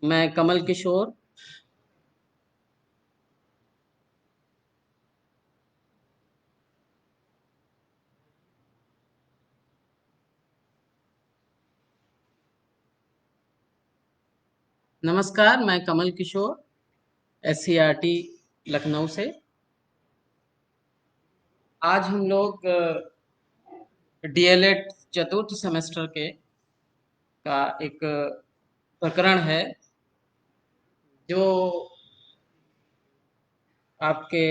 मैं कमल किशोर। नमस्कार, मैं कमल किशोर, SCRT लखनऊ से। आज हम लोग DLED चतुर्थ सेमेस्टर के का एक प्रकरण है जो आपके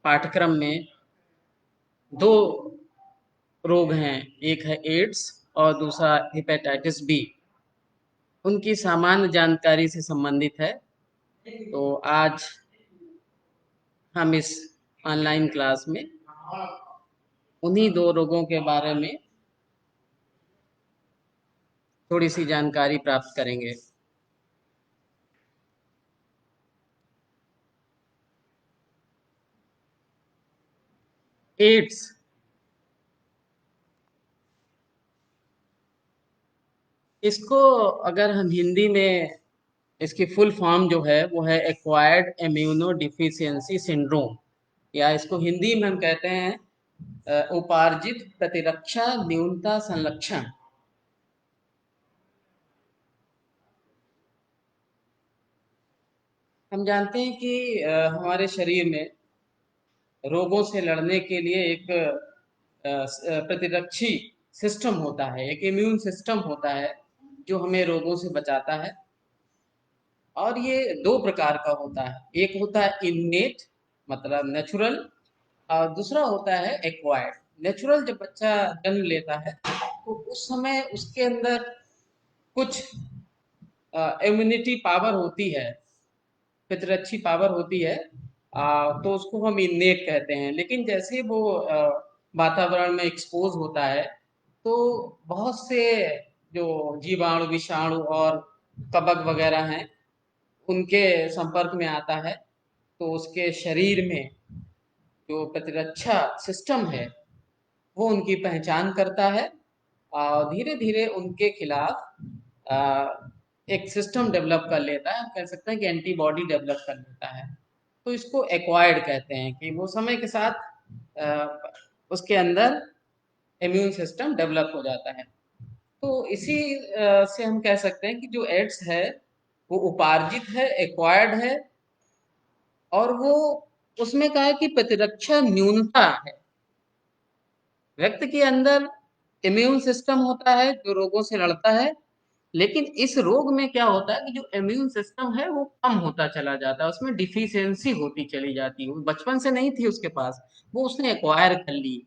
पाठ्यक्रम में दो रोग हैं। एक है एड्स और दूसरा हेपेटाइटिस बी। उनकी सामान्य जानकारी से संबंधित है। तो आज हम इस ऑनलाइन क्लास में उन्हीं दो रोगों के बारे में थोड़ी सी जानकारी प्राप्त करेंगे। एड्स इसको अगर हम हिंदी में इसकी फुल फॉर्म जो है वो है एक्वायर्ड इम्यूनो डिफिशियंसी सिंड्रोम, या इसको हिंदी में हम कहते हैं उपार्जित प्रतिरक्षा न्यूनता संलक्षण। हम जानते हैं कि हमारे शरीर में रोगों से लड़ने के लिए एक प्रतिरक्षी सिस्टम होता है, एक इम्यून सिस्टम होता है जो हमें रोगों से बचाता है। और ये दो प्रकार का होता है, एक होता है इननेट मतलब नेचुरल, और दूसरा होता है एक्वायर्ड। नेचुरल जब बच्चा जन्म लेता है तो उस समय उसके अंदर कुछ इम्यूनिटी पावर होती है, प्रतिरक्षी पावर होती है। तो उसको हम इननेट कहते हैं। लेकिन जैसे वो वातावरण में एक्सपोज होता है तो बहुत से जो जीवाणु विषाणु और कवक वगैरह हैं उनके संपर्क में आता है, तो उसके शरीर में जो प्रतिरक्षा सिस्टम है वो उनकी पहचान करता है और धीरे धीरे उनके खिलाफ एक सिस्टम डेवलप कर लेता है। हम कह सकते हैं कि एंटीबॉडी डेवलप कर लेता है। तो इसको एक्वायर्ड कहते हैं कि वो समय के साथ उसके अंदर इम्यून सिस्टम डेवलप हो जाता है। तो इसी से हम कह सकते हैं कि जो एड्स है वो उपार्जित है, एक्वायर्ड है, और वो उसमें क्या है कि प्रतिरक्षा न्यूनता है। व्यक्ति के अंदर इम्यून सिस्टम होता है जो रोगों से लड़ता है, लेकिन इस रोग में क्या होता है कि जो इम्यून सिस्टम है वो कम होता चला जाता है, उसमें डिफिशियंसी होती चली जाती है। वो बचपन से नहीं थी उसके पास, वो उसने एक्वायर कर ली।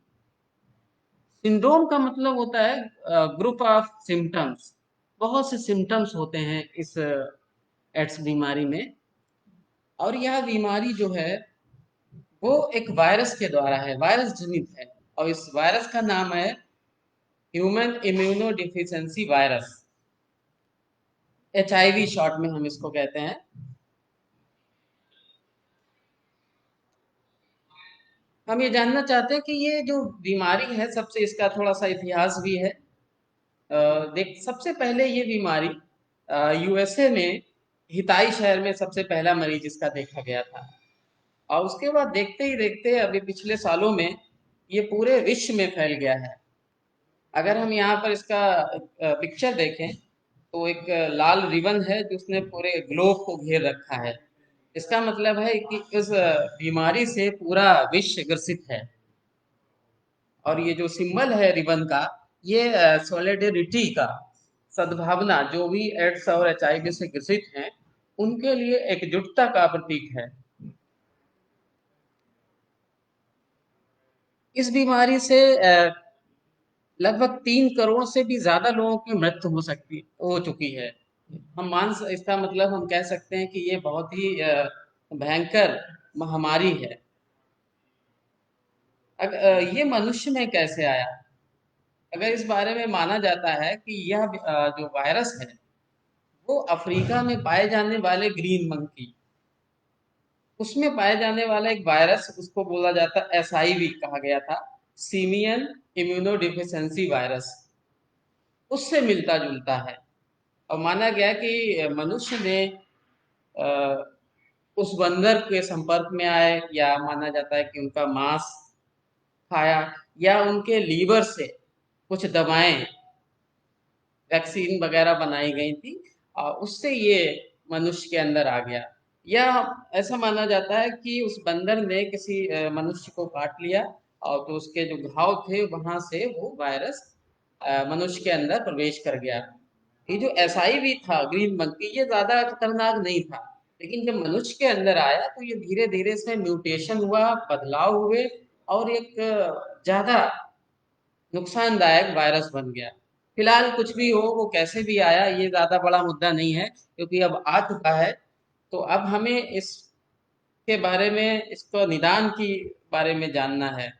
सिंड्रोम का मतलब होता है ग्रुप ऑफ सिम्टम्स। बहुत से सिम्टम्स होते हैं इस एड्स बीमारी में। और यह बीमारी जो है वो एक वायरस के द्वारा है, वायरस जनित है। और इस वायरस का नाम है human immuno deficiency virus, HIV short में हम इसको कहते हैं। हम ये जानना चाहते हैं कि ये जो बीमारी है, सबसे इसका थोड़ा सा इतिहास भी है। देख, सबसे पहले ये बीमारी USA में हिताई शहर में सबसे पहला मरीज इसका देखा गया था। और उसके बाद देखते ही देखते अभी पिछले सालों में ये पूरे विश्व में फैल गया है। अगर हम यहाँ पर इसका पिक्चर देखें तो एक लाल रिबन है जो उसने पूरे ग्लोब को घेर रखा है। इसका मतलब है कि इस बीमारी से पूरा विश्व ग्रसित है। और ये जो सिंबल है रिबन का, ये सॉलिडेरिटी का, सद्भावना, जो भी एड्स और HIV से ग्रसित हैं उनके लिए एकजुटता का प्रतीक है। इस बीमारी से लगभग 3 करोड़ से भी ज्यादा लोगों की मृत्यु हो चुकी है। इसका मतलब हम कह सकते हैं कि ये बहुत ही भयंकर महामारी है। ये मनुष्य में कैसे आया? अगर इस बारे में माना जाता है कि यह जो वायरस है वो अफ्रीका में पाए जाने वाले ग्रीन मंकी, उसमें पाए जाने वाला एक वायरस, उसको बोला जाता है SIV कहा गया था, सीमियन इम्यूनो डिफिशियंसी वायरस, उससे मिलता जुलता है। और माना गया कि मनुष्य ने अ, उस बंदर के संपर्क में आए, या माना जाता है कि उनका मांस खाया, या उनके लीवर से कुछ दवाएं, वैक्सीन वगैरह बनाई गई थी, उससे ये मनुष्य के अंदर आ गया। या ऐसा माना जाता है कि उस बंदर ने किसी मनुष्य को काट लिया, और तो उसके जो घाव थे वहां से वो वायरस मनुष्य के अंदर प्रवेश कर गया। ये जो एसआईवी था, ग्रीन मंकी, ये ज्यादा खतरनाक नहीं था, लेकिन जब मनुष्य के अंदर आया तो ये धीरे धीरे से म्यूटेशन हुआ, बदलाव हुए, और एक ज्यादा नुकसानदायक वायरस बन गया। फिलहाल कुछ भी हो, वो कैसे भी आया, ये ज्यादा बड़ा मुद्दा नहीं है, क्योंकि अब आ चुका है। तो अब हमें इसके बारे में, इसको निदान की बारे में जानना है।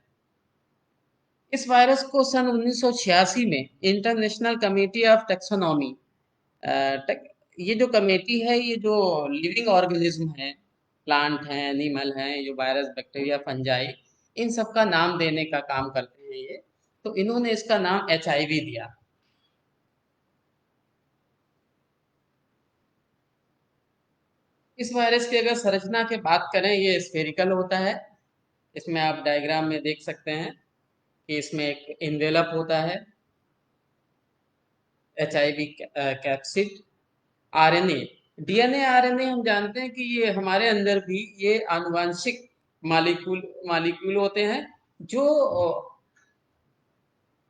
इस वायरस को सन 1986 में इंटरनेशनल कमेटी ऑफ टैक्सोनॉमी, ये जो कमेटी है, ये जो लिविंग ऑर्गेनिज्म है, प्लांट हैं, एनिमल हैं, जो वायरस, बैक्टीरिया, फंजाई, इन सब का नाम देने का काम करते हैं ये। तो इन्होंने इसका नाम एचआईवी दिया। इस वायरस की अगर संरचना की बात करें, ये स्फेरिकल होता है। इसमें आप डायग्राम में देख सकते हैं कि इसमें एक इन्वेलप होता है, HIV capsid. RNA, DNA, RNA, हम जानते हैं कि ये हमारे अंदर भी ये आनुवांशिक मालिक्यूल मालिक्यूल होते हैं, जो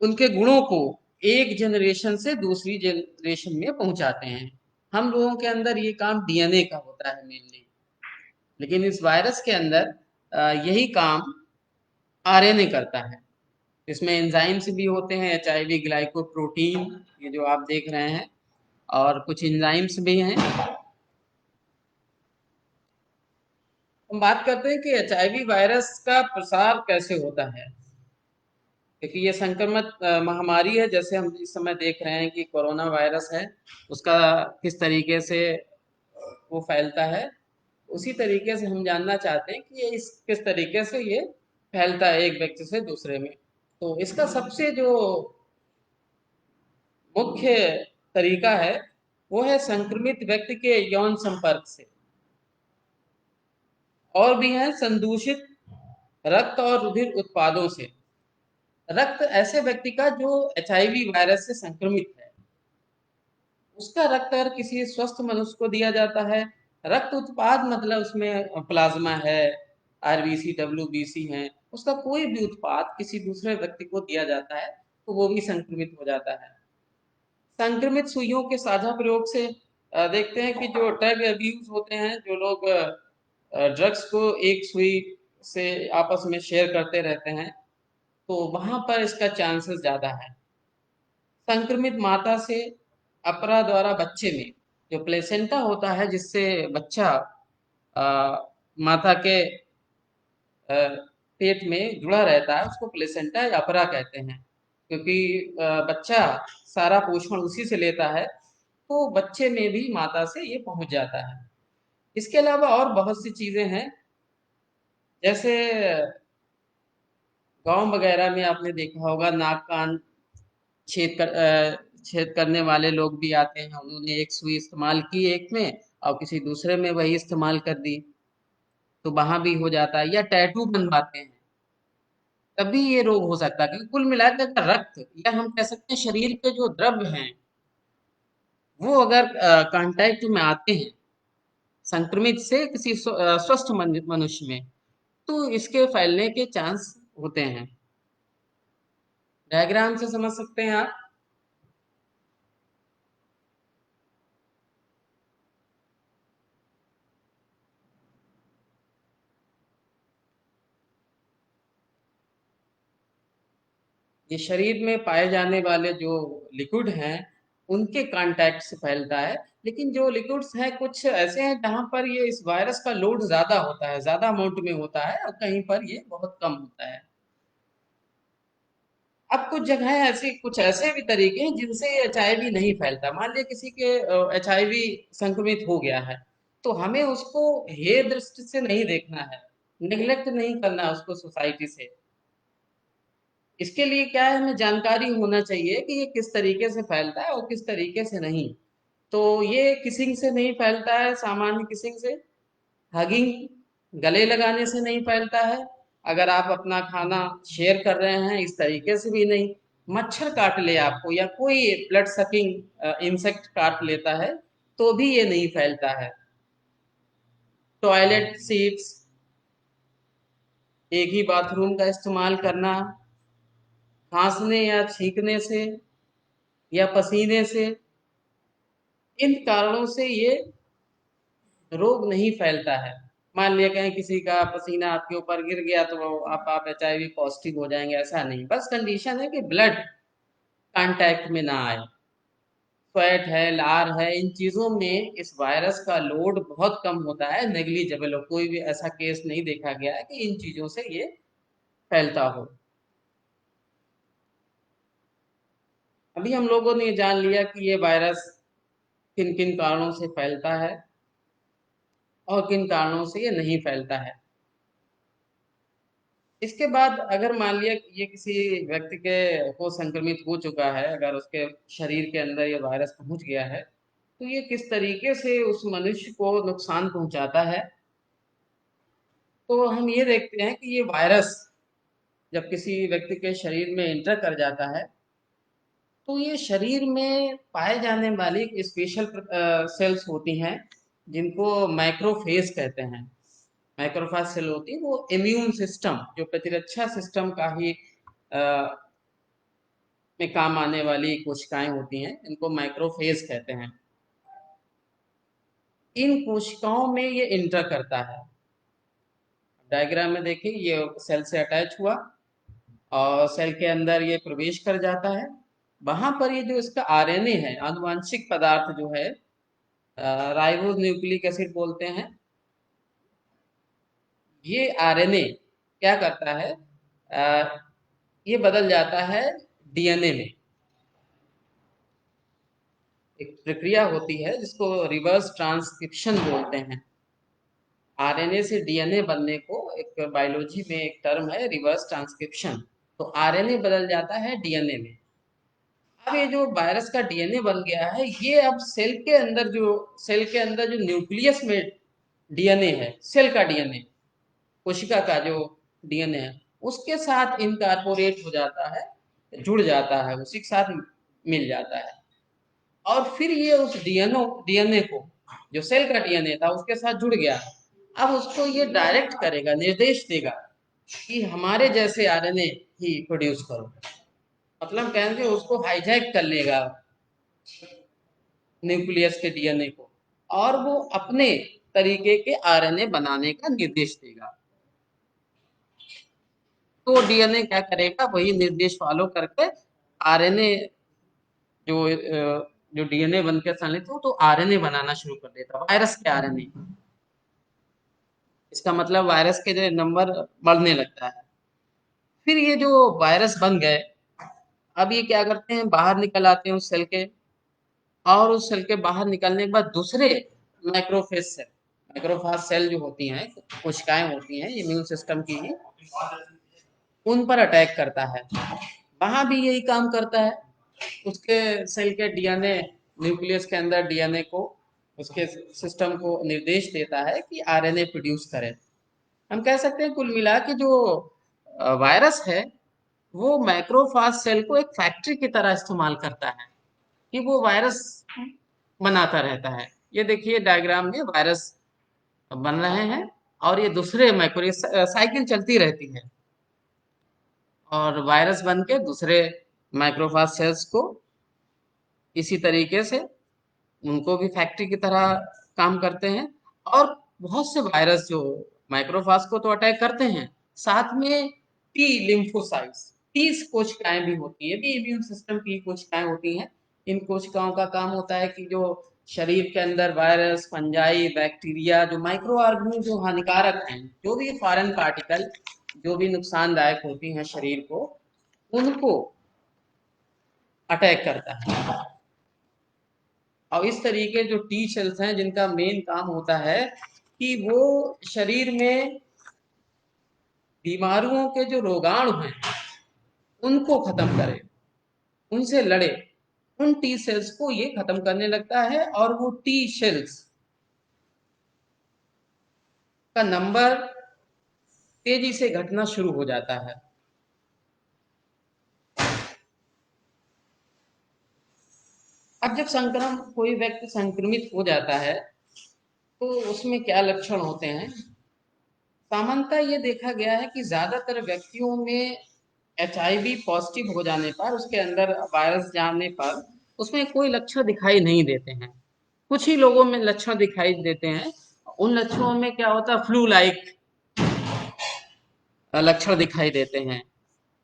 उनके गुणों को एक जनरेशन से दूसरी जनरेशन में पहुंचाते हैं। हम लोगों के अंदर ये काम डीएनए का होता है मेनली, लेकिन इस वायरस के अंदर यही काम आरएनए करता है। इसमें एंजाइम्स भी होते हैं, एचआईवी ग्लाइकोप्रोटीन, ये जो आप देख रहे हैं, और कुछ एंजाइम्स भी हैं। हम बात करते हैं कि एचआईवी वायरस का प्रसार कैसे होता है, क्योंकि ये संक्रमण महामारी है। जैसे हम इस समय देख रहे हैं कि कोरोना वायरस है, उसका किस तरीके से वो फैलता है, उसी तरीके से हम जानना चाहते हैं कि ये इस किस तरीके से ये फैलता है एक व्यक्ति से दूसरे में। तो इसका सबसे जो मुख्य तरीका है, वो है संक्रमित व्यक्ति के यौन संपर्क से। और भी है संदूषित रक्त और रुधिर उत्पादों से। रक्त ऐसे व्यक्ति का जो एचआईवी वायरस से संक्रमित है, उसका रक्त अगर किसी स्वस्थ मनुष्य को दिया जाता है, रक्त उत्पाद मतलब उसमें प्लाज्मा है, आरबीसी, डब्ल्यूबीसी है, उसका कोई भी उत्पाद किसी दूसरे व्यक्ति को दिया जाता है, तो वो भी संक्रमित हो जाता है। संक्रमित सुइयों के साझा प्रयोग से देखते हैं कि जो ड्रग अब्यूज होते हैं, जो लोग ड्रग्स को एक सुई से आपस में शेयर करते रहते हैं, तो वहां पर इसका चांसेस ज्यादा है। संक्रमित माता से अपरा द्वारा बच्चे में, जो प्लेसेंटा होता है जिससे बच्चा अ, माता के पेट में जुड़ा रहता है, उसको प्लेसेंटा या अपरा कहते हैं। क्योंकि बच्चा सारा पोषण उसी से लेता है, तो बच्चे में भी माता से ये पहुंच जाता है। इसके अलावा और बहुत सी चीजें हैं, जैसे गांव वगैरह में आपने देखा होगा, नाक कान छेद करने वाले लोग भी आते हैं, उन्होंने एक सुई इस्तेमाल की एक में, और किसी दूसरे में वही इस्तेमाल कर दी, तो वहां भी हो जाता है। या टैटू बनवाते हैं, तभी ये रोग हो सकता है। क्योंकि कुल मिलाकर का रक्त, या हम कह सकते हैं शरीर के जो द्रव्य हैं, वो अगर कांटेक्ट में आते हैं संक्रमित से किसी स्वस्थ मनुष्य में, तो इसके फैलने के चांस होते हैं। डायग्राम से समझ सकते हैं आप। ये शरीर में पाए जाने वाले जो लिक्विड हैं, उनके कांटेक्ट से फैलता है। लेकिन जो लिक्विड्स हैं, कुछ ऐसे हैं जहां पर ये इस वायरस का लोड ज्यादा होता है, ज्यादा अमाउंट में होता है, और कहीं पर ये बहुत कम होता है। अब कुछ जगह ऐसी, कुछ ऐसे भी तरीके हैं जिनसे एचआईवी नहीं फैलता। मान लिया किसी के एचआईवी संक्रमित हो गया है, तो हमें उसको हे दृष्टि से नहीं देखना है, निग्लेक्ट नहीं करना है उसको सोसाइटी से। इसके लिए क्या है, हमें जानकारी होना चाहिए कि ये किस तरीके से फैलता है और किस तरीके से नहीं। तो ये किसिंग से नहीं फैलता है, सामान्य किसिंग से, हगिंग गले लगाने से नहीं फैलता है, अगर आप अपना खाना शेयर कर रहे हैं इस तरीके से भी नहीं, मच्छर काट ले आपको या कोई ब्लड सकिंग इंसेक्ट काट लेता है तो भी ये नहीं फैलता है। टॉयलेट सीट्स, एक ही बाथरूम का इस्तेमाल करना, खांसने या छींकने से या पसीने से, इन कारणों से ये रोग नहीं फैलता है। मान लिया कहीं किसी का पसीना आपके ऊपर गिर गया तो आप HIV पॉजिटिव हो जाएंगे, ऐसा नहीं, बस कंडीशन है कि ब्लड कांटेक्ट में ना आए। स्वेट है, लार है, इन चीजों में इस वायरस का लोड बहुत कम होता है, नेग्लिजिबल हो, कोई भी ऐसा केस नहीं देखा गया है कि इन चीजों से ये फैलता हो। अभी हम लोगों ने जान लिया कि ये वायरस किन किन कारणों से फैलता है और किन कारणों से ये नहीं फैलता है। इसके बाद अगर मान लिया कि ये किसी व्यक्ति के को संक्रमित हो चुका है, अगर उसके शरीर के अंदर ये वायरस पहुंच गया है, तो ये किस तरीके से उस मनुष्य को नुकसान पहुंचाता है। तो हम ये देखते हैं कि ये वायरस जब किसी व्यक्ति के शरीर में एंटर कर जाता है तो ये शरीर में पाए जाने वाली स्पेशल सेल्स होती हैं जिनको मैक्रोफेज कहते हैं। मैक्रोफेज सेल होती है वो इम्यून सिस्टम, जो प्रतिरक्षा सिस्टम का ही में काम आने वाली कोशिकाएं होती हैं, इनको माइक्रोफेज कहते हैं। इन कोशिकाओं में ये इंटर करता है। डायग्राम में देखिए, ये सेल से अटैच हुआ और सेल के अंदर ये प्रवेश कर जाता है। वहां पर ये जो इसका RNA है, आनुवांशिक पदार्थ जो है, राइबोस न्यूक्लिक एसिड बोलते हैं, ये RNA क्या करता है, ये बदल जाता है DNA में। एक प्रक्रिया होती है जिसको रिवर्स ट्रांसक्रिप्शन बोलते हैं। RNA से DNA बनने को एक बायोलॉजी में एक टर्म है रिवर्स ट्रांसक्रिप्शन। तो RNA बदल जाता है DNA में। अब ये जो वायरस का DNA बन गया है, ये अब सेल के अंदर जो न्यूक्लियस में DNA है, सेल का DNA, कोशिका का जो DNA है, उसके साथ इनकॉर्पोरेट हो जाता है, जुड़ जाता है, उसी के साथ मिल जाता है। और फिर ये उस डीएनए को, जो सेल का डीएनए था, उसके साथ जुड़ गया। अब उसको ये डायरेक्ट करेगा, निर्देश देगा कि हमारे जैसे RNA ही प्रोड्यूस करो। मतलब कहेंगे उसको हाईजैक कर लेगा न्यूक्लियस के डीएनए को, और वो अपने तरीके के RNA बनाने का निर्देश देगा। तो DNA क्या करेगा, वही निर्देश फॉलो करके RNA जो जो DNA बन के संलित हो तो RNA बनाना शुरू कर देता, वायरस के RNA। इसका मतलब वायरस के जो नंबर बढ़ने लगता है। फिर ये जो वायरस बन गए, अब ये क्या करते हैं, बाहर निकल आते हैं उस सेल के, और उस सेल के बाहर निकलने के बाद दूसरे माइक्रोफाज सेल जो होती हैं, कोशिकाएं होती हैं इम्यून सिस्टम की ही, उन पर अटैक करता है। वहां भी यही काम करता है, उसके सेल के DNA, न्यूक्लियस के अंदर DNA को, उसके सिस्टम को निर्देश देता है कि RNA प्रोड्यूस करे। हम कह सकते हैं कुल मिला के जो वायरस है वो माइक्रोफाज सेल को एक फैक्ट्री की तरह इस्तेमाल करता है कि वो वायरस बनाता रहता है। ये देखिए डायग्राम में वायरस बन रहे हैं और ये दूसरे माइक्रो साइकिल चलती रहती है, और वायरस बन के दूसरे माइक्रोफाज सेल्स को इसी तरीके से उनको भी फैक्ट्री की तरह काम करते हैं। और बहुत से वायरस जो माइक्रोफाज को तो अटैक करते हैं, साथ में टी लिम्फोसाइट्स, टी कोशिकाएं भी होती है, भी इम्यून सिस्टम की कोशिकाएं होती हैं। इन कोशिकाओं का काम होता है कि जो शरीर के अंदर वायरस, फंजाई, बैक्टीरिया, जो माइक्रो ऑर्गेनिज्म जो हानिकारक हैं, जो भी फॉरेन पार्टिकल जो भी नुकसानदायक होती हैं शरीर को, उनको अटैक करता है। और इस तरीके जो टी सेल्स हैं, जिनका मेन काम होता है कि वो शरीर में बीमारियों के जो रोगाणु हैं उनको खत्म करे, उनसे लड़े, उन टी सेल्स को ये खत्म करने लगता है और वो टी सेल्स का नंबर तेजी से घटना शुरू हो जाता है। अब जब संक्रमण कोई व्यक्ति संक्रमित हो जाता है तो उसमें क्या लक्षण होते हैं? सामान्यतः ये देखा गया है कि ज्यादातर व्यक्तियों में एचआईवी पॉजिटिव हो जाने पर, उसके अंदर वायरस जाने पर, उसमें कोई लक्षण दिखाई नहीं देते हैं। कुछ ही लोगों में लक्षण दिखाई देते हैं। उन लक्षणों में क्या होता है, फ्लू लाइक लक्षण दिखाई देते हैं,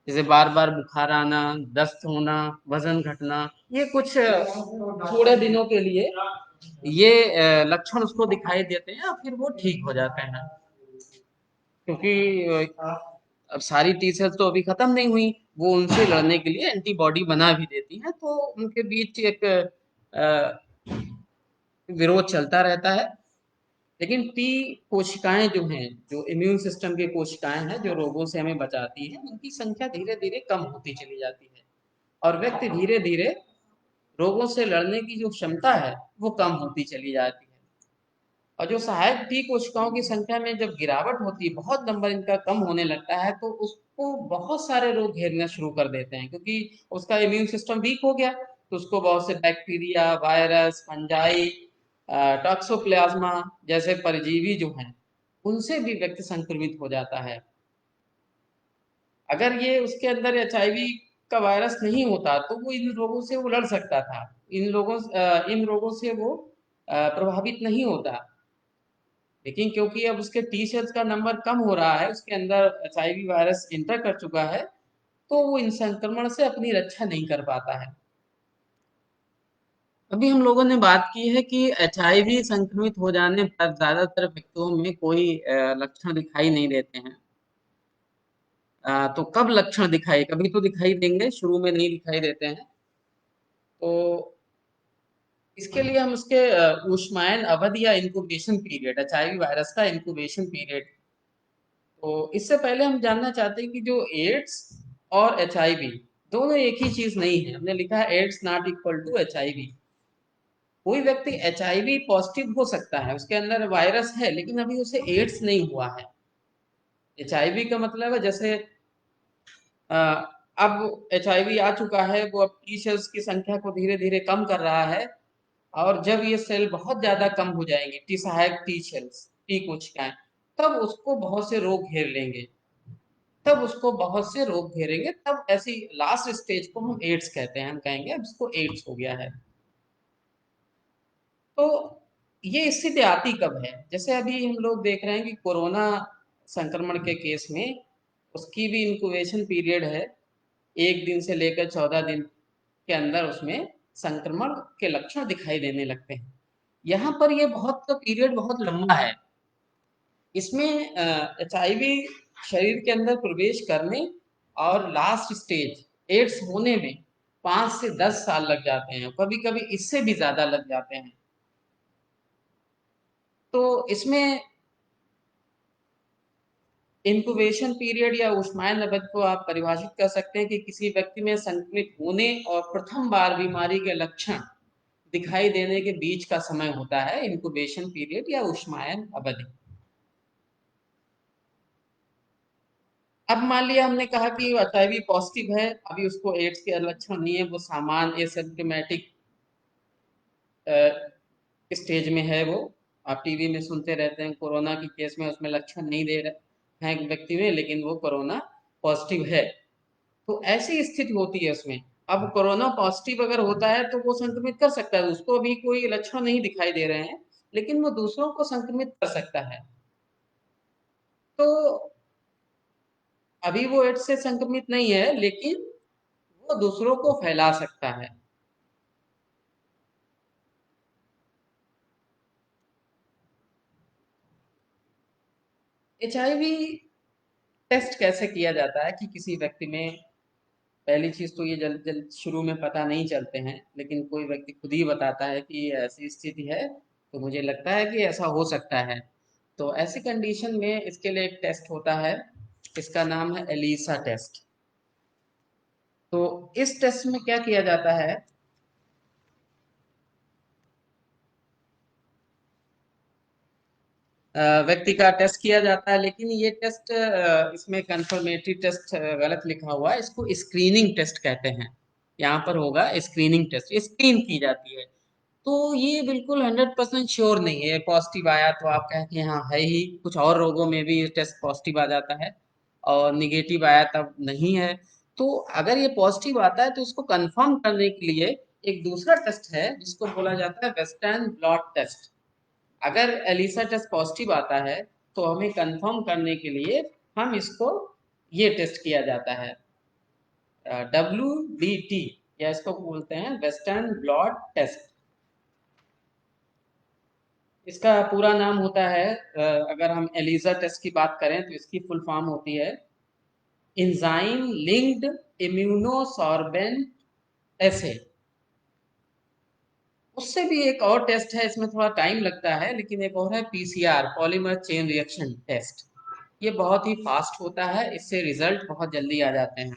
जैसे बार बार बुखार आना, दस्त होना, वजन घटना। ये कुछ थोड़े दिनों के लिए ये लक्षण उसको दिखाई देते हैं और फिर वो ठीक हो जाते हैं, क्योंकि अब सारी टी सेल्स तो अभी खत्म नहीं हुई, वो उनसे लड़ने के लिए एंटीबॉडी बना भी देती हैं, तो उनके बीच एक विरोध चलता रहता है। लेकिन टी कोशिकाएं जो हैं, जो इम्यून सिस्टम की कोशिकाएं हैं, जो रोगों से हमें बचाती हैं, उनकी संख्या धीरे धीरे कम होती चली जाती है और व्यक्ति धीरे धीरे रोगों से लड़ने की जो क्षमता है वो कम होती चली जाती है। और जो सहायक टी कोशिकाओं की संख्या में जब गिरावट होती है, बहुत नंबर इनका कम होने लगता है, तो उसको बहुत सारे रोग घेरना शुरू कर देते हैं, क्योंकि उसका इम्यून सिस्टम वीक हो गया, तो उसको बहुत से बैक्टीरिया, वायरस, फंजाई, टॉक्सोप्लाज्मा जैसे परजीवी जो हैं, उनसे भी व्यक्ति संक्रमित हो जाता है। अगर ये उसके अंदर एचआईवी का वायरस नहीं होता तो वो इन रोगों से वो लड़ सकता था, इन रोगों से वो प्रभावित नहीं होता। लेकिन क्योंकि अब उसके टी सेल्स का नंबर कम हो रहा है, उसके अंदर एचआईवी वायरस इंटर कर चुका है, तो वो इन संक्रमण से अपनी रक्षा नहीं कर पाता है। अभी हम लोगों ने बात की है कि एचआईवी संक्रमित हो जाने पर ज्यादातर व्यक्तियों में कोई लक्षण दिखाई नहीं देते हैं। तो कब लक्षण दिखाई, कभी तो दिखाई देंगे, शुरू में नहीं दिखाई देते हैं। तो इसके लिए हम उसके ऊष्मायन अवधि या इंक्यूबेशन पीरियड, एचआईवी वायरस का इंक्यूबेशन पीरियड, तो इससे पहले हम जानना चाहते हैं कि जो एड्स और एचआईवी दोनों एक ही चीज नहीं है। हमने लिखा है AIDS not equal to HIV. कोई व्यक्ति एचआईवी पॉजिटिव हो सकता है, उसके अंदर वायरस है, लेकिन अभी उसे एड्स नहीं हुआ है। एचआईवी का मतलब है जैसे अ, अब एचआईवी आ चुका है, वो अब टी सेल्स की संख्या को धीरे धीरे कम कर रहा है, और जब ये सेल बहुत ज्यादा कम हो जाएंगे, टी सहायक टी सेल्स, टी कोशिकाएं, तब उसको बहुत से रोग घेर लेंगे, तब उसको बहुत से रोग घेरेंगे, तब ऐसी लास्ट स्टेज को हम एड्स कहते हैं। हम कहेंगे अब इसको एड्स हो गया है। तो ये स्थिति आती कब है? जैसे अभी हम लोग देख रहे हैं कि कोरोना संक्रमण के केस में उसकी भी इंक्यूबेशन पीरियड है, 1 दिन से लेकर 14 दिन के अंदर उसमें संक्रमण के लक्षण दिखाई देने लगते हैं। यहाँ पर ये बहुत पीरियड बहुत लंबा है। इसमें एचआईवी शरीर के अंदर प्रवेश करने और लास्ट स्टेज एड्स होने में 5 से 10 साल लग जाते हैं, कभी कभी इससे भी ज्यादा लग जाते हैं। तो इसमें इंक्यूबेशन पीरियड या उष्मायन अवधि को आप परिभाषित कर सकते हैं कि किसी व्यक्ति में संक्रमित होने और प्रथम बार बीमारी के लक्षण दिखाई देने के बीच का समय होता है इंक्यूबेशन पीरियड या उष्मायन अवधि। अब मान लिया हमने कहा कि एचआईवी पॉजिटिव है, अभी उसको एड्स के लक्षण नहीं है, वो सामान्य एसिम्प्टोमेटिक स्टेज में है। वो आप टीवी में सुनते रहते हैं, कोरोना की केस में उसमें लक्षण नहीं दे रहे हैं व्यक्ति में, लेकिन वो कोरोना पॉजिटिव है, तो ऐसी स्थिति होती है उसमें। अब कोरोना पॉजिटिव अगर होता है तो वो संक्रमित कर सकता है, उसको अभी कोई लक्षण नहीं दिखाई दे रहे हैं, लेकिन वो दूसरों को संक्रमित कर सकता है। तो अभी वो एड्स से संक्रमित नहीं है, लेकिन वो दूसरों को फैला सकता है। एचआईवी टेस्ट कैसे किया जाता है कि किसी व्यक्ति में, पहली चीज तो ये जल्द जल्द शुरू में पता नहीं चलते हैं, लेकिन कोई व्यक्ति खुद ही बताता है कि ये ऐसी स्थिति है, तो मुझे लगता है कि ऐसा हो सकता है। तो ऐसी कंडीशन में इसके लिए एक टेस्ट होता है, इसका नाम है एलिसा टेस्ट। तो इस टेस्ट में क्या किया जाता है, व्यक्ति का टेस्ट किया जाता है, लेकिन ये टेस्ट इसमें कंफर्मेटरी टेस्ट गलत लिखा हुआ है, इसको स्क्रीनिंग टेस्ट कहते हैं। यहाँ पर होगा स्क्रीनिंग टेस्ट, स्क्रीन की जाती है। तो ये बिल्कुल 100% श्योर नहीं है। पॉजिटिव आया तो आप कहें कि हाँ है ही, कुछ और रोगों में भी ये टेस्ट पॉजिटिव आ जाता है, और निगेटिव आया तब नहीं है। तो अगर ये पॉजिटिव आता है तो इसको कंफर्म करने के लिए एक दूसरा टेस्ट है जिसको बोला जाता है वेस्टर्न ब्लॉट टेस्ट। अगर एलिसा टेस्ट पॉजिटिव आता है तो हमें कंफर्म करने के लिए हम इसको ये टेस्ट किया जाता है, WBT, या इसको बोलते हैं वेस्टर्न ब्लॉट टेस्ट। इसका पूरा नाम होता है, अगर हम एलिसा टेस्ट की बात करें तो इसकी फुल फॉर्म होती है एंजाइम लिंक्ड इम्यूनोसॉर्बेंट एसे। उससे भी एक और टेस्ट है, इसमें थोड़ा टाइम लगता है, लेकिन एक और है PCR, polymer chain reaction test. ये बहुत ही फास्ट होता है, इससे रिजल्ट बहुत जल्दी आ जाते हैं।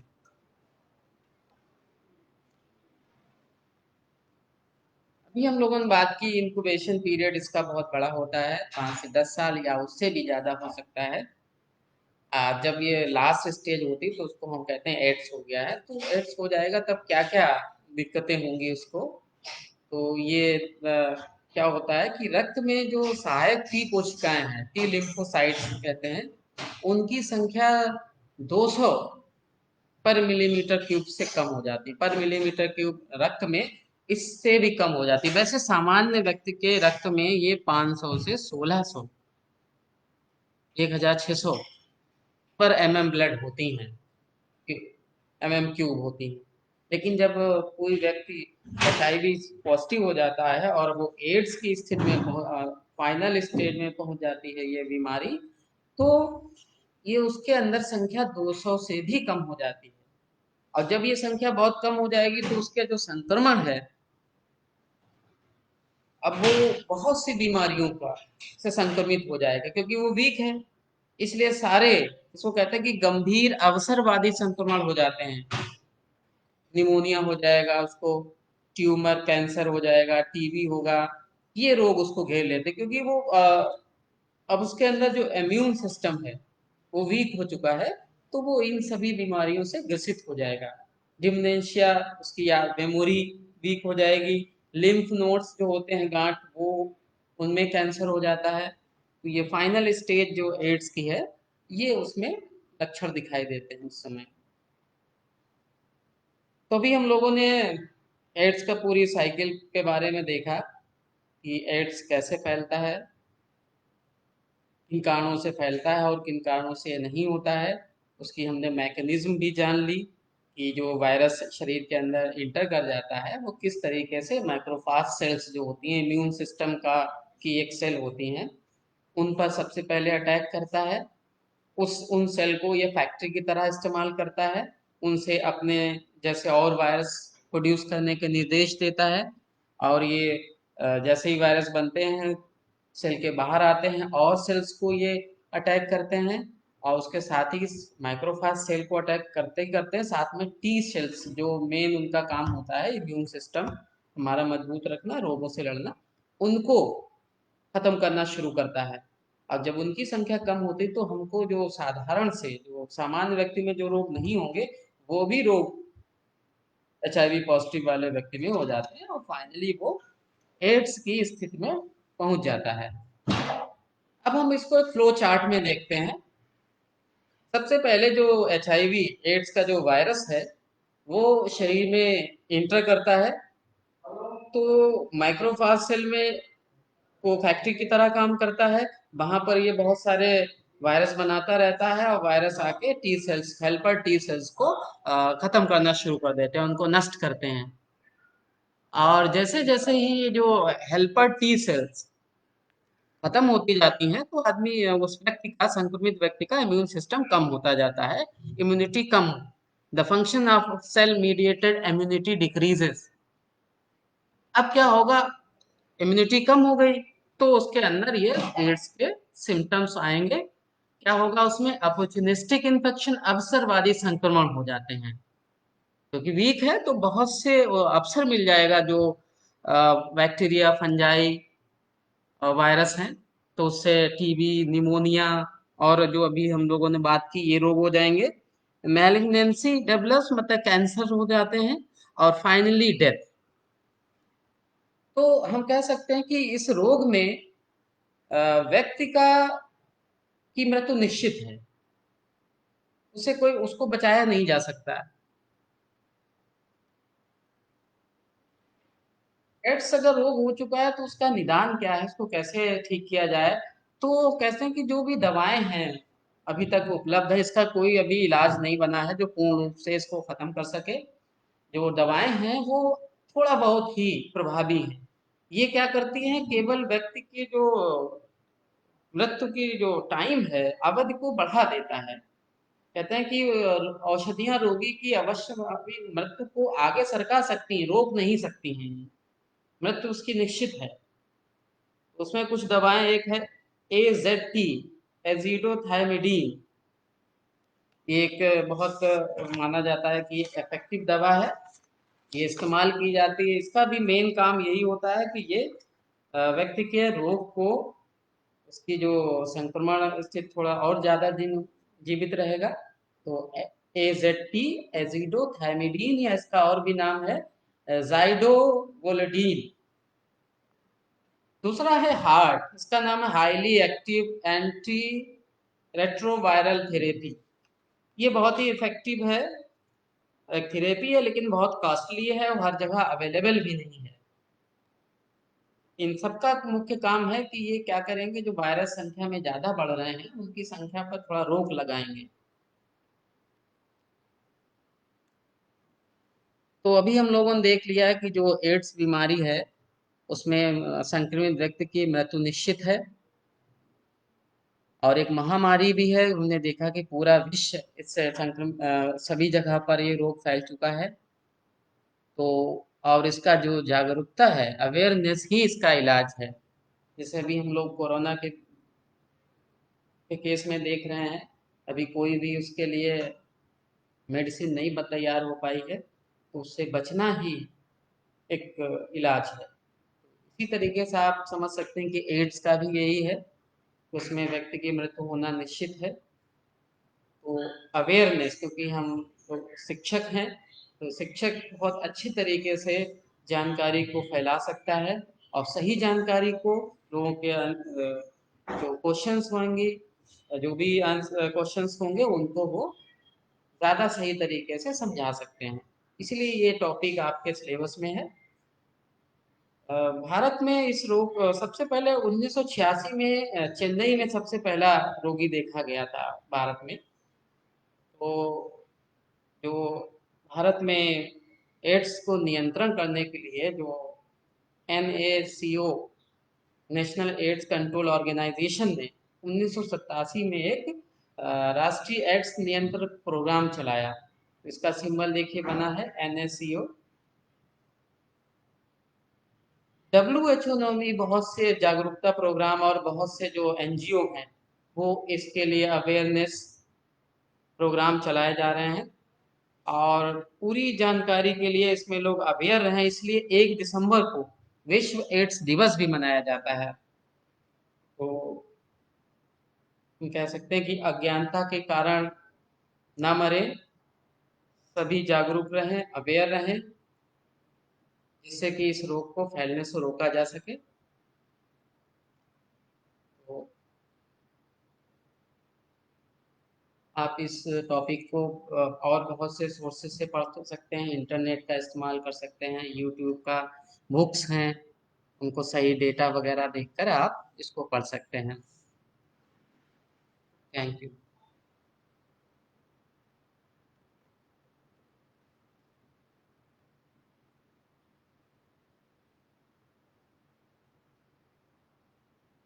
अभी हम लोगों ने बात की इंक्यूबेशन पीरियड, इसका बहुत बड़ा होता है, 5 से 10 साल या उससे भी ज़्यादा हो सकता है। जब ये लास्ट स्टेज होती है तो उसको हम कहते हैं एड्स हो गया है। तो एड्स हो जाएगा तब क्या क्या दिक्कतें होंगी उसको। तो ये क्या होता है कि रक्त में जो सहायक टी कोशिकाएं हैं, टी लिम्फोसाइट्स कहते हैं, उनकी संख्या 200 पर मिलीमीटर क्यूब से कम हो जाती है। पर मिलीमीटर क्यूब रक्त में इससे भी कम हो जाती है। वैसे सामान्य व्यक्ति के रक्त में ये 500 से 1600, 1600 पर ब्लड होती हैं, क्यूब होती हैं। लेकिन जब कोई व्यक्ति HIV पॉजिटिव हो जाता है और वो एड्स की स्थिति में फाइनल स्टेज में पहुंच जाती है ये बीमारी, तो ये उसके अंदर संख्या 200 से भी कम हो जाती है। और जब ये संख्या बहुत कम हो जाएगी तो उसके जो संक्रमण है, अब वो बहुत सी बीमारियों का से संक्रमित हो जाएगा, क्योंकि वो वीक है। इसलिए सारे, इसको कहते हैं कि गंभीर अवसरवादी संक्रमण हो जाते हैं। निमोनिया हो जाएगा उसको, ट्यूमर कैंसर हो जाएगा, टीबी होगा, ये रोग उसको घेर लेते हैं, क्योंकि वो अब उसके अंदर जो इम्यून सिस्टम है वो वीक हो चुका है। तो वो इन सभी बीमारियों से ग्रसित हो जाएगा। डिमेंशिया, उसकी याद मेमोरी वीक हो जाएगी। लिम्फ नोड्स जो होते हैं गांठ, वो उनमें कैंसर हो जाता है। तो ये फाइनल स्टेज जो एड्स की है, ये उसमें लक्षण दिखाई देते हैं उस समय। तो अभी हम लोगों ने एड्स का पूरी साइकिल के बारे में देखा कि एड्स कैसे फैलता है, किन कारणों से फैलता है और किन कारणों से नहीं होता है। उसकी हमने मैकेनिज्म भी जान ली कि जो वायरस शरीर के अंदर इंटर कर जाता है वो किस तरीके से मैक्रोफाज सेल्स जो होती हैं, इम्यून सिस्टम का की एक सेल होती हैं, उन पर सबसे पहले अटैक करता है। उन सेल को ये फैक्ट्री की तरह इस्तेमाल करता है, उनसे अपने जैसे और वायरस प्रोड्यूस करने के निर्देश देता है। और ये जैसे ही वायरस बनते हैं, सेल के बाहर आते हैं और सेल्स को ये अटैक करते हैं। और उसके साथ ही माइक्रोफाज सेल को अटैक करते ही करते हैं, साथ में टी सेल्स जो मेन उनका काम होता है इम्यून सिस्टम हमारा मजबूत रखना, रोगों से लड़ना, उनको खत्म करना शुरू करता है। और जब उनकी संख्या कम होती तो हमको जो साधारण से, जो सामान्य व्यक्ति में जो रोग नहीं होंगे, वो भी रोग HIV पॉजिटिव वाले व्यक्ति में हो जाते हैं और फाइनली वो एड्स की स्थिति में पहुंच जाता है। अब हम इसको एक फ्लो चार्ट में देखते हैं। सबसे पहले जो HIV एड्स का जो वायरस है वो शरीर में इंटर करता है, तो माइक्रोफाज सेल में वो फैक्ट्री की तरह काम करता है। वहां पर ये बहुत सारे वायरस बनाता रहता है और वायरस आके T cells, helper T cells को खत्म करना शुरू कर देते हैं, उनको नष्ट करते हैं। और जैसे जैसे ही ये जो हेल्पर टी सेल्स खत्म होती जाती हैं तो आदमी, उस व्यक्ति का, संक्रमित व्यक्ति का इम्यून सिस्टम कम होता जाता है, इम्यूनिटी कम, the function of cell mediated immunity decreases. अब क्या होगा, इम्यूनिटी कम हो गई तो उसके अंदर ये एड्स के सिम्टम्स आएंगे। क्या होगा उसमें, अपॉर्चुनिस्टिक इन्फेक्शन, अवसरवादी संक्रमण हो जाते हैं। क्योंकि वीक है तो बहुत से अवसर मिल जाएगा, जो बैक्टीरिया, फंजाई, वायरस हैं, तो उससे टीबी, निमोनिया और जो अभी हम लोगों ने बात की ये रोग हो जाएंगे। मैलिग्नेंसी डेवलप्स मतलब कैंसर हो जाते हैं, और फाइनली डेथ। तो हम कह सकते हैं कि इस रोग में व्यक्ति का की मृत्यु निश्चित है, उसे कोई उसको बचाया नहीं जा सकता। एड्स अगर रोग हो चुका है तो उसका निदान क्या है, उसको कैसे ठीक किया जाए? तो कहते हैं कि जो भी दवाएं हैं अभी तक उपलब्ध है, इसका कोई अभी इलाज नहीं बना है जो पूर्ण रूप से इसको खत्म कर सके। जो दवाएं हैं वो थोड़ा बहुत ही प्रभावी हैं। ये क्या करती हैं, केवल व्यक्ति की जो मृत्यु की जो टाइम है, अवधि को बढ़ा देता है। कहते हैं कि औषधियां रोगी की अवश्य मृत्यु को आगे सरका सकती हैं, रोक नहीं सकती हैं। मृत्यु उसकी निश्चित है। उसमें कुछ दवाएं, एक है AZT, एजिडोथायमिडीन। ये एक बहुत माना जाता है कि ये इफेक्टिव दवा है, ये इस्तेमाल की जाती है। इसका भी मेन काम यही होता है कि ये व्यक्ति के रोग को, उसकी जो संक्रमण से थोड़ा और ज्यादा दिन जीवित रहेगा। तो AZT, एजिडोथायमिडीन, या इसका और भी नाम है जाइडोवोलेडीन। दूसरा है हार्ट, इसका नाम है highly active anti retroviral therapy. ये बहुत ही इफेक्टिव है, एक थेरेपी है, लेकिन बहुत कॉस्टली है और हर जगह अवेलेबल भी नहीं है। इन सबका मुख्य काम है कि ये क्या करेंगे, जो वायरस संख्या में ज्यादा बढ़ रहे हैं उनकी संख्या पर थोड़ा रोक लगाएंगे। तो अभी हम लोगों ने देख लिया है कि जो एड्स बीमारी है उसमें संक्रमित व्यक्ति की मृत्यु निश्चित है, और एक महामारी भी है। हमने देखा कि पूरा विश्व इससे संक्रमित, सभी जगह पर ये रोग फैल चुका है। तो और इसका जो जागरूकता है, अवेयरनेस ही इसका इलाज है। जैसे अभी हम लोग कोरोना के केस में देख रहे हैं, अभी कोई भी उसके लिए मेडिसिन नहीं तैयार हो पाई है, तो उससे बचना ही एक इलाज है। इसी तरीके से आप समझ सकते हैं कि एड्स का भी यही है, उसमें व्यक्ति की मृत्यु होना निश्चित है। तो अवेयरनेस, क्योंकि हम लोग शिक्षक हैं, तो शिक्षक बहुत अच्छी तरीके से जानकारी को फैला सकता है, और सही जानकारी को लोगों के जो क्वेश्चंस होंगे, जो भी क्वेश्चंस होंगे उनको वो ज़्यादा सही तरीके से समझा सकते हैं। इसलिए ये टॉपिक आपके सिलेबस में है। भारत में इस रोग सबसे पहले 1986 में चेन्नई में सबसे पहला रोगी देखा गया था भारत में। तो जो भारत में एड्स को नियंत्रण करने के लिए जो NACO, National AIDS Control Organisation ने 1987 में एक राष्ट्रीय एड्स नियंत्रण प्रोग्राम चलाया। इसका सिंबल देखिए बना है NACO। WHO ने भी बहुत से जागरूकता प्रोग्राम और बहुत से जो NGO हैं वो इसके लिए अवेयरनेस प्रोग्राम चलाए जा रहे हैं। और पूरी जानकारी के लिए इसमें लोग अवेयर रहें, इसलिए 1 दिसंबर को विश्व एड्स दिवस भी मनाया जाता है। तो हम कह सकते हैं कि अज्ञानता के कारण ना मरे, सभी जागरूक रहें, अवेयर रहें, जिससे कि इस रोग को फैलने से रोका जा सके। तो आप इस टॉपिक को और बहुत से सोर्सेज से पढ़ सकते हैं, इंटरनेट का इस्तेमाल कर सकते हैं, यूट्यूब का बुक्स हैं, उनको सही डेटा वगैरह देखकर आप इसको पढ़ सकते हैं। Thank you.